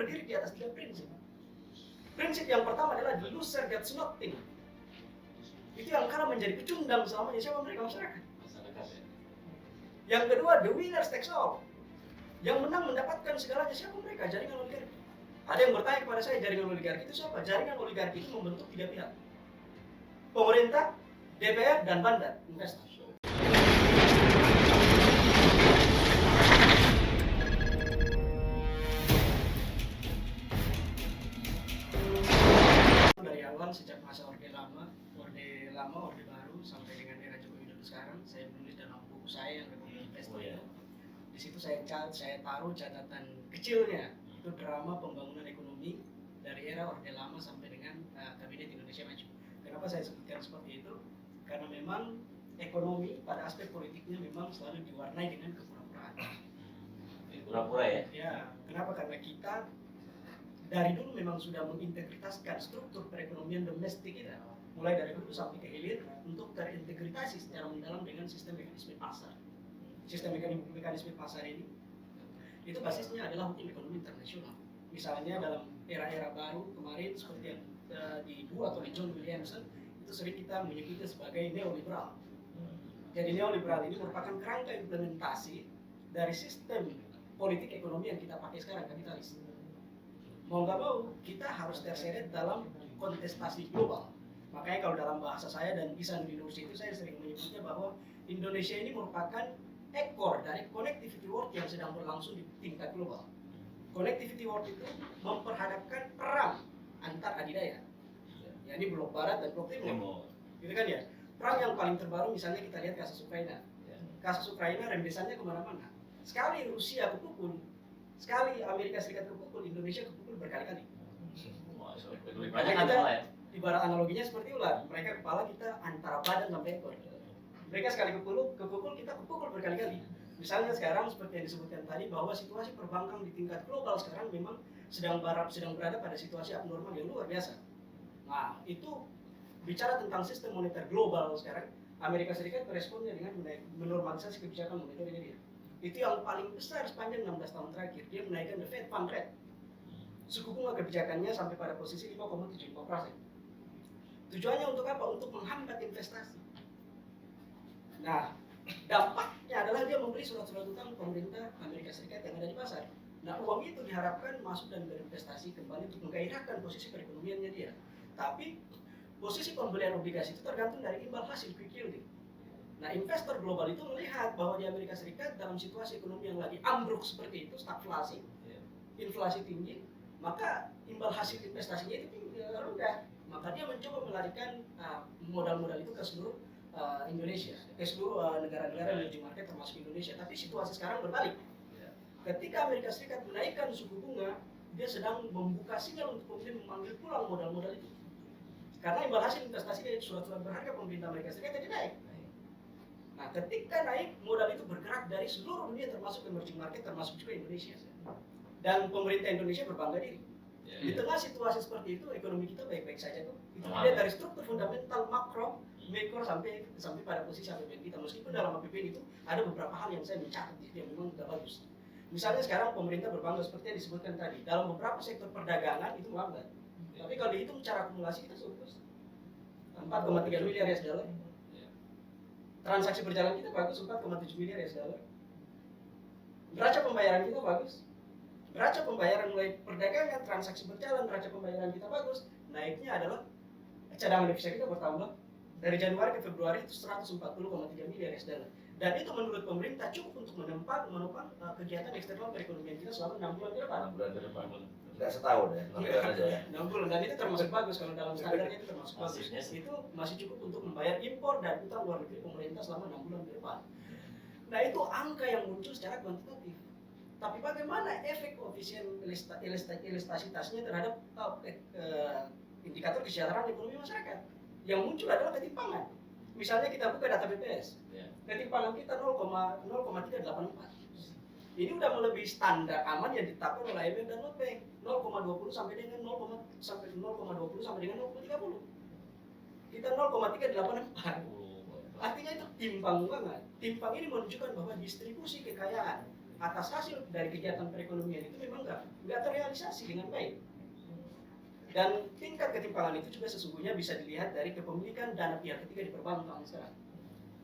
berdiri di atas 3 prinsip. Prinsip yang pertama adalah the loser gets nothing. Itu yang karena menjadi pecundang selamanya siapa mereka masyarakat. Yang kedua, the winners takes all. Yang menang mendapatkan segalanya siapa mereka? Jaringan oligarki. Ada yang bertanya kepada saya, jaringan oligarki itu siapa? Jaringan oligarki itu membentuk 3 pihak. Pemerintah, DPR, dan bandar, investor. Dari awal sejak masa Orde Lama, Orde Baru sampai dengan era Jokowi Widodo sekarang, saya menulis dalam buku saya yang berjudul Investor. Di situ saya taruh catatan kecilnya, itu drama pembangunan ekonomi dari era Orde Lama sampai dengan Kabinet Indonesia Maju. Kenapa saya sebutkan seperti itu? Karena memang ekonomi pada aspek politiknya memang selalu diwarnai dengan kepura-puraan. Pura-pura ya? Ya, kenapa? Karena kita dari dulu memang sudah mengintegritaskan struktur perekonomian domestik kita, mulai dari hulu sampai ke hilir, untuk terintegrasi secara mendalam dengan sistem mekanisme pasar. Sistem mekanisme pasar ini, itu basisnya adalah hukum ekonomi internasional. Misalnya dalam era-era baru kemarin seperti yang di Bu atau di John Williamson, itu sering kita menyebutnya sebagai neoliberal. Jadi neoliberal ini merupakan kerangka implementasi dari sistem politik ekonomi yang kita pakai sekarang, kapitalis. Mau nggak mau, kita harus terseret dalam kontestasi global. Makanya kalau dalam bahasa saya dan Isan University itu saya sering menyebutnya bahwa Indonesia ini merupakan ekor dari connectivity world yang sedang berlangsung di tingkat global. Connectivity world itu memperhadapkan perang antar adidaya. Ya, ini blok barat dan blok timur. Gitu kan ya? Perang yang paling terbaru misalnya kita lihat kasus Ukraina. Kasus Ukraina rembesannya kemana-mana. Sekali Rusia kepukul, sekali Amerika Serikat kepukul, Indonesia kepukul berkali-kali. Makanya kita ibarat analoginya seperti ular. Mereka kepala, kita antara badan sampai ekor. Mereka sekali kepukul, kita kepukul berkali-kali. Misalnya sekarang seperti yang disebutkan tadi bahwa situasi perbankan di tingkat global sekarang memang sedang berada pada situasi abnormal yang luar biasa. Nah, itu bicara tentang sistem moneter global sekarang, Amerika Serikat meresponnya dengan menormalisasi kebijakan moneternya dia. Itu yang paling besar sepanjang 16 tahun terakhir. Dia menaikkan the Fed Fund Rate. Suku bunga kebijakannya sampai pada posisi 5,75%. Tujuannya untuk apa? Untuk menghambat investasi. Nah, dampaknya adalah dia membeli surat-surat utang pemerintah Amerika Serikat yang ada di pasar. Nah, uang itu diharapkan masuk dan berinvestasi kembali untuk menggairahkan posisi perekonomiannya dia. Tapi posisi pembelian obligasi itu tergantung dari imbal hasil quick yielding. Nah, investor global itu melihat bahwa di Amerika Serikat dalam situasi ekonomi yang lagi ambruk seperti itu, stagflasi, inflasi tinggi, maka imbal hasil investasinya itu rendah. Maka dia mencoba melarikan modal-modal itu ke seluruh Indonesia, ke seluruh negara-negara emerging market termasuk Indonesia. Tapi situasi sekarang berbalik. Ketika Amerika Serikat menaikkan suku bunga, dia sedang membuka sinyal untuk kemudian memanggil pulang modal-modal itu. Karena imbal hasil investasi dari surat-surat berharga pemerintah Amerika Serikat jadi naik. Nah, ketika naik, modal itu bergerak dari seluruh dunia termasuk emerging market, termasuk juga Indonesia. Dan pemerintah Indonesia berbangga diri. Di tengah situasi seperti itu, ekonomi kita baik-baik saja tuh. Itu dilihat dari struktur fundamental makro, mikro sampai pada posisi APBN kita. Meskipun dalam APBN itu ada beberapa hal yang saya mencatat yang memang tidak bagus. Misalnya sekarang pemerintah berbangga seperti yang disebutkan tadi, dalam beberapa sektor perdagangan itu melambat. Tapi kalau dihitung secara akumulasi kita surplus 4,3 miliar US dollar. Transaksi berjalan kita bagus 4,7 miliar US dollar. Neraca pembayaran kita bagus. Neraca pembayaran mulai perdagangan, transaksi berjalan, neraca pembayaran kita bagus. Naiknya adalah cadangan devisa kita bertambah dari Januari ke Februari itu 140,3 miliar US dollar. Dan itu menurut pemerintah cukup untuk menopang kegiatan eksternal perekonomian kita selama 6 bulan ke depan. 6 bulan ke depan. Enggak setahun ya, 6 bulan aja ya. 6 bulan, dan itu termasuk bagus kalau dalam standarnya itu termasuk bagus. Itu masih cukup untuk membayar impor dan utang luar negeri pemerintah selama 6 bulan ke depan. Nah, itu angka yang muncul secara kuantitatif. Tapi bagaimana efek koefisien elastisitasnya terhadap indikator kesejahteraan ekonomi masyarakat? Yang muncul adalah ketimpangan. Misalnya kita buka data BPS, ketimpangan kita 0,384. Ini udah melebihi standar aman yang ditetapkan oleh IMF dan World Bank, 0,20 sampai dengan 0,20 sampai dengan 0,30. Kita 0,384. Artinya itu timpang banget. Timpang ini menunjukkan bahwa distribusi kekayaan atas hasil dari kegiatan perekonomian itu memang nggak terrealisasi dengan baik. Dan tingkat ketimpangan itu juga sesungguhnya bisa dilihat dari kepemilikan dana pihak ketiga di perbankan sekarang.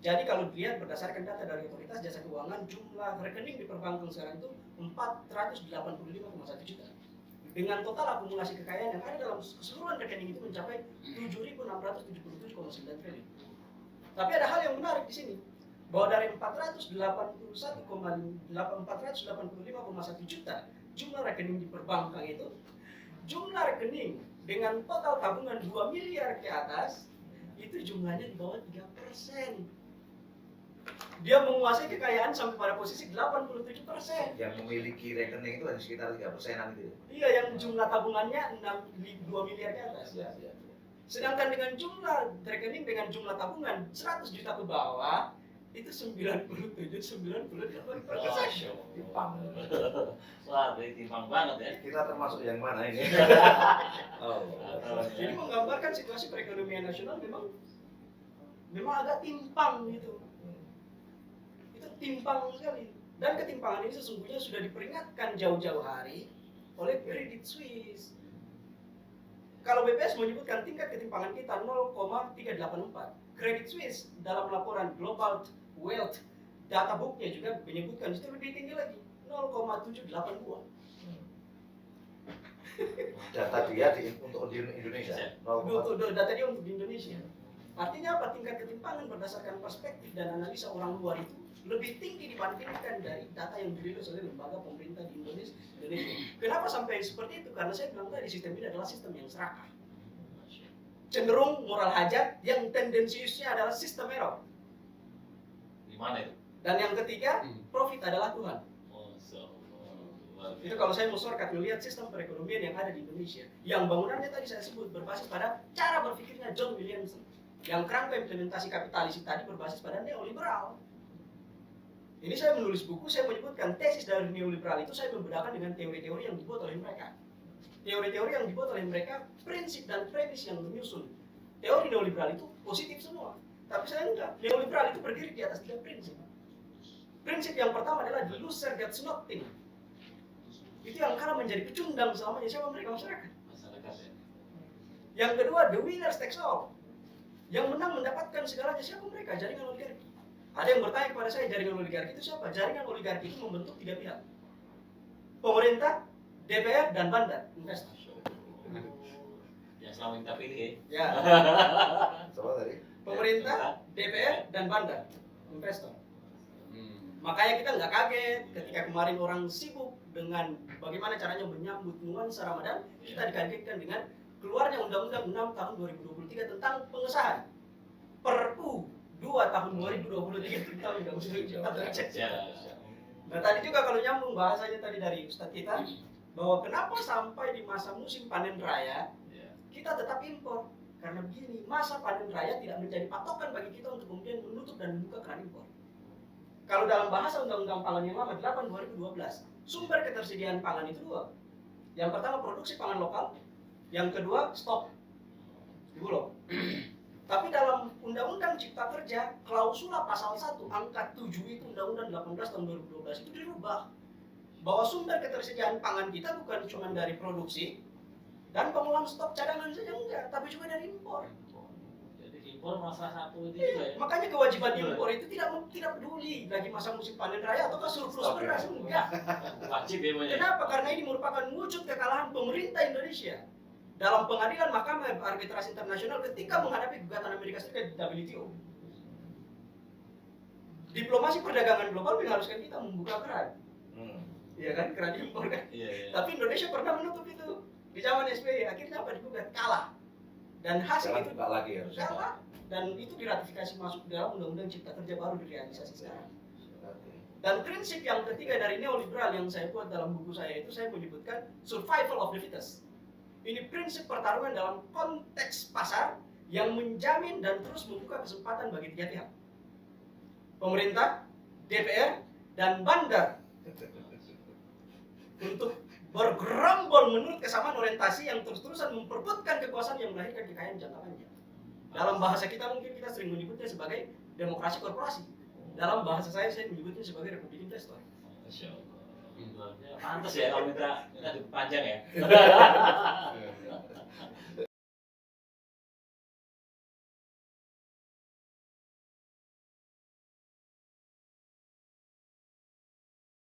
Jadi kalau dilihat berdasarkan data dari Otoritas Jasa Keuangan, jumlah rekening di perbankan sekarang itu 485,1 juta. Dengan total akumulasi kekayaan yang ada dalam keseluruhan rekening itu mencapai 7.677,9 triliun. Tapi ada hal yang menarik di sini, bahwa dari 485,1 juta jumlah rekening di perbankan itu, jumlah rekening dengan total tabungan 2 miliar ke atas itu jumlahnya di bawah 3%. Dia menguasai kekayaan sampai pada posisi 87%. Yang memiliki rekening itu hanya sekitar 3%-an gitu. Iya, yang jumlah tabungannya 2 miliar ke atas. Ya. Sedangkan dengan jumlah rekening dengan jumlah tabungan 100 juta ke bawah itu 97-98%. Timpang. Wah, berarti timpang banget ya. Kita termasuk yang mana ini? Jadi menggambarkan situasi perekonomian nasional memang agak timpang gitu. Itu timpang sekali. Dan ketimpangan ini sesungguhnya sudah diperingatkan jauh-jauh hari oleh Credit Suisse. Kalau BPS menyebutkan tingkat ketimpangan kita 0,384. Credit Suisse dalam laporan Global Wealth Data Book-nya juga menyebutkan itu lebih tinggi lagi, 0,782. Data dia untuk di Indonesia. Data dia untuk di Indonesia. Artinya apa? Tingkat ketimpangan berdasarkan perspektif dan analisa orang luar itu lebih tinggi dibandingkan dari data yang dirilis oleh lembaga pemerintah di Indonesia. Kenapa sampai seperti itu? Karena saya bilang tadi sistem ini adalah sistem yang serakah, cenderung moral hajat, yang tendensiusnya adalah sistem error. Gimana itu? Dan yang ketiga, profit adalah Tuhan. Oh, Itu kalau saya mau shortcut melihat sistem perekonomian yang ada di Indonesia, yang bangunannya tadi saya sebut berbasis pada cara berpikirnya John Williamson, yang kerangka implementasi kapitalis tadi berbasis pada neoliberal. Ini saya menulis buku, saya menyebutkan tesis dari neoliberal itu saya membedakan dengan teori-teori yang dibuat oleh mereka. Teori-teori yang dibuat oleh mereka, prinsip dan premis yang menyusun teori neoliberal itu positif semua. Tapi saya enggak. Neoliberal itu berdiri di atas 3 prinsip. Prinsip yang pertama adalah the loser gets nothing. Itu yang kalah menjadi pecundang selamanya. Siapa mereka? Masyarakat. Masyarakat ya. Yang kedua, the winner takes all. Yang menang mendapatkan segalanya. Siapa mereka? Jaringan oligarki. Ada yang bertanya kepada saya, jaringan oligarki itu siapa? Jaringan oligarki itu membentuk 3 pihak. Pemerintah, DPR, dan bandar, investor. Yang selama kita pilih ya. Ya. Coba tadi. Pemerintah, DPR, dan bandar, investor. Makanya kita nggak kaget ketika kemarin orang sibuk dengan bagaimana caranya menyambut nuansa Ramadan, kita dikagetkan dengan keluarnya Undang-Undang 6 tahun 2023 tentang pengesahan Perpu 2 tahun 2023 tentang Undang-Undang Cipta Kerja. Nah tadi juga kalau nyambung bahasanya tadi dari Ustadz kita, bahwa kenapa sampai di masa musim panen raya kita tetap impor. Karena begini, masa panen raya tidak menjadi patokan bagi kita untuk kemudian menutup dan membuka keran impor. Kalau dalam bahasa Undang-Undang Pangan yang lama 8/2012, sumber ketersediaan pangan itu 2. Yang pertama produksi pangan lokal, yang kedua stok di Bulog. Tapi dalam Undang-Undang Cipta Kerja, klausula pasal 1 angka 7 itu Undang-Undang 18 tahun 2012 itu dirubah. Bahwa sumber ketersediaan pangan kita bukan cuma dari produksi dan pengelolaan stok cadangan saja enggak, tapi juga dari impor. Jadi impor masalah satu itu juga ya. Makanya kewajiban impor itu tidak peduli lagi masa musim panen raya ataukah surplus beras, enggak. Wajib ya banyak. Kenapa? Karena ini merupakan wujud kekalahan pemerintah Indonesia dalam pengadilan Mahkamah Arbitrase Internasional ketika menghadapi gugatan Amerika Serikat di WTO. Diplomasi perdagangan global mengharuskan kita membuka keran. Iya kan, keran impor kan. Iya. Tapi Indonesia pernah menutup itu di zaman SBY. Akhirnya apa? Digugat, kalah. Dan hasil Jangan itu buka lagi harusnya. kalah. Dan itu diratifikasi masuk dalam Undang-Undang Cipta Kerja baru direalisasi sekarang. Dan prinsip yang ketiga dari neoliberal yang saya buat dalam buku saya itu saya menyebutkan survival of the fittest. Ini prinsip pertarungan dalam konteks pasar yang menjamin dan terus membuka kesempatan bagi 3 pihak. Pemerintah, DPR, dan bandar untuk bergerombol menurut kesamaan orientasi yang terus-terusan memperebutkan kekuasaan yang melahirkan kekayaan jangka panjang. Dalam bahasa kita mungkin kita sering menyebutnya sebagai demokrasi korporasi. Dalam bahasa saya menyebutnya sebagai republik investor. Pantes ya kalau minta dipanjang ya.